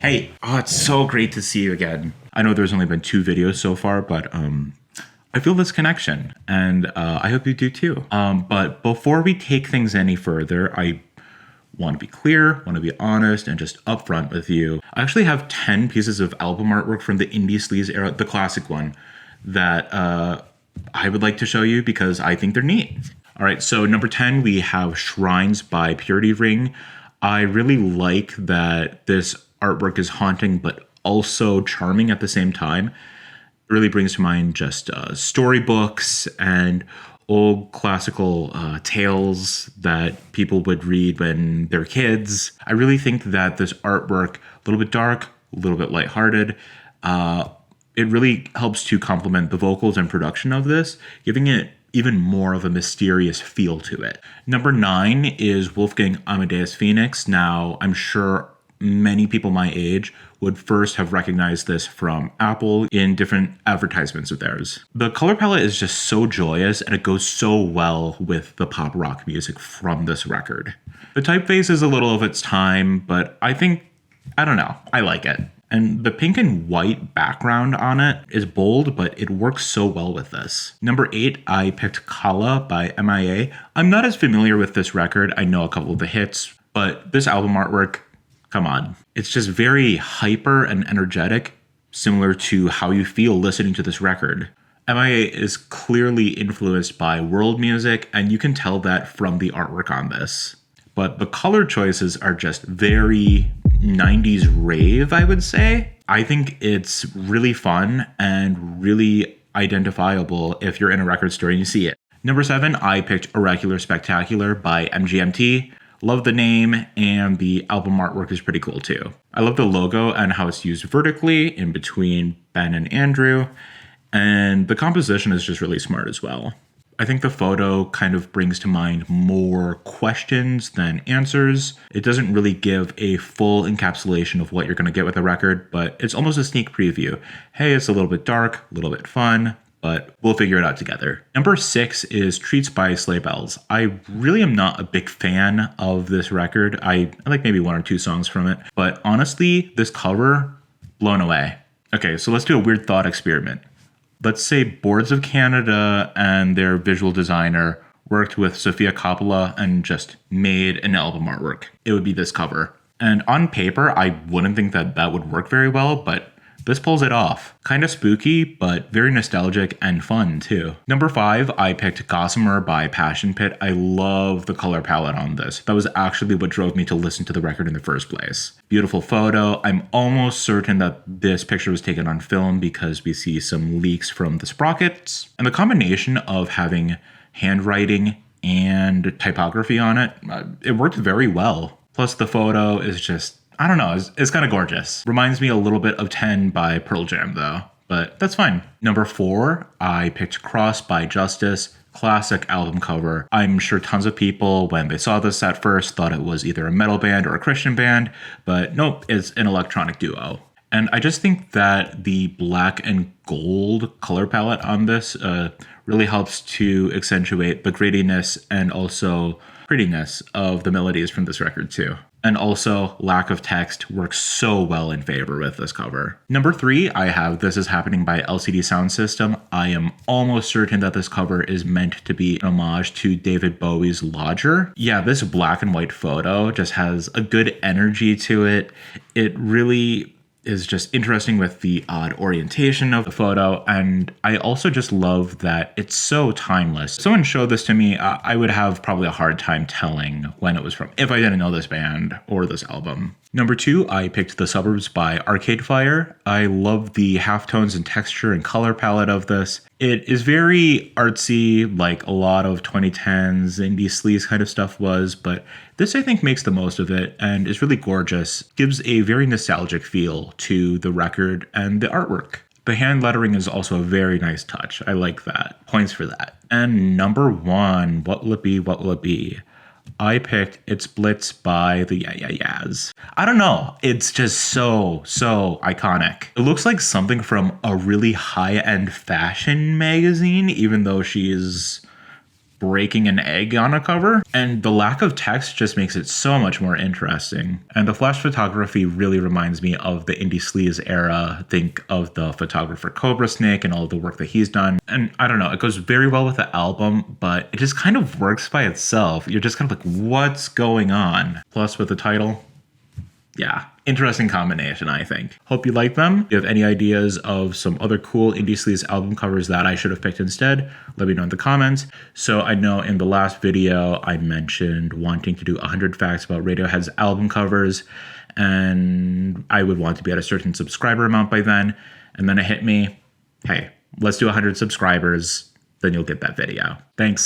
Hey, it's so great to see you again. I know there's only been two videos so far, but I feel this connection, and I hope you do too. But before we take things any further, I want to be clear, want to be honest, and just upfront with you. I actually have 10 pieces of album artwork from the indie sleaze era, the classic one, that I would like to show you because I think they're neat. All right, so number 10, we have Shrines by Purity Ring. I really like that this artwork is haunting but also charming at the same time. It really brings to mind just storybooks and old classical tales that people would read when they're kids. I really think that this artwork, a little bit dark, a little bit lighthearted, it really helps to complement the vocals and production of this, giving it even more of a mysterious feel to it. Number 9 is Wolfgang Amadeus Phoenix. Now, I'm sure many people my age would first have recognized this from Apple in different advertisements of theirs. The color palette is just so joyous and it goes so well with the pop rock music from this record. The typeface is a little of its time, but I don't know, I like it. And the pink and white background on it is bold, but it works so well with this. Number 8, I picked Kala by M.I.A. I'm not as familiar with this record. I know a couple of the hits, but this album artwork, come on. It's just very hyper and energetic, similar to how you feel listening to this record. M.I.A. is clearly influenced by world music, and you can tell that from the artwork on this. But the color choices are just very 90s rave, I would say. I think it's really fun and really identifiable if you're in a record store and you see it. Number 7, I picked Oracular Spectacular by MGMT. Love the name, and the album artwork is pretty cool too. I love the logo and how it's used vertically in between Ben and Andrew, and the composition is just really smart as well. I think the photo kind of brings to mind more questions than answers. It doesn't really give a full encapsulation of what you're going to get with the record, but it's almost a sneak preview. Hey, it's a little bit dark, a little bit fun, but we'll figure it out together. Number 6 is Treats by Sleigh Bells. I really am not a big fan of this record. I like maybe one or two songs from it, but honestly, this cover, blown away. Okay, so let's do a weird thought experiment. Let's say Boards of Canada and their visual designer worked with Sofia Coppola and just made an album artwork. It would be this cover. And on paper, I wouldn't think that that would work very well, but this pulls it off. Kind of spooky, but very nostalgic and fun too. Number 5, I picked Gossamer by Passion Pit. I love the color palette on this. That was actually what drove me to listen to the record in the first place. Beautiful photo. I'm almost certain that this picture was taken on film because we see some leaks from the sprockets. And the combination of having handwriting and typography on it, it worked very well. Plus the photo is just, I don't know, it's kind of gorgeous. Reminds me a little bit of 10 by Pearl Jam though, but that's fine. Number 4, I picked Cross by Justice. Classic album cover. I'm sure tons of people, when they saw this at first, thought it was either a metal band or a Christian band, but nope, it's an electronic duo. And I just think that the black and gold color palette on this really helps to accentuate the grittiness and also prettiness of the melodies from this record too. And also, lack of text works so well in favor with this cover. Number 3, I have This Is Happening by LCD Soundsystem. I am almost certain that this cover is meant to be an homage to David Bowie's Lodger. Yeah, this black and white photo just has a good energy to it. It really is just interesting with the odd orientation of the photo, and I also just love that it's so timeless. If someone showed this to me, I would have probably a hard time telling when it was from if I didn't know this band or this album. Number 2, I picked The Suburbs by Arcade Fire. I love the halftones and texture and color palette of this. It is very artsy, like a lot of 2010s indie sleaze kind of stuff was, but this I think makes the most of it and is really gorgeous. Gives a very nostalgic feel to the record and the artwork. The hand lettering is also a very nice touch. I like that. Points for that. And number 1, what will it be? What will it be? I picked It's Blitz by the Yeah. I don't know. It's just so iconic. It looks like something from a really high-end fashion magazine, even though she's breaking an egg on a cover. And the lack of text just makes it so much more interesting. And the flash photography really reminds me of the indie sleaze era. Think of the photographer Cobra Snake and all of the work that he's done. And I don't know, it goes very well with the album, but it just kind of works by itself. You're just kind of like, what's going on? Plus with the title, yeah, interesting combination, I think. Hope you like them. If you have any ideas of some other cool indie sleaze album covers that I should have picked instead, let me know in the comments. So I know in the last video, I mentioned wanting to do 100 facts about Radiohead's album covers, and I would want to be at a certain subscriber amount by then. And then it hit me, hey, let's do 100 subscribers, then you'll get that video. Thanks.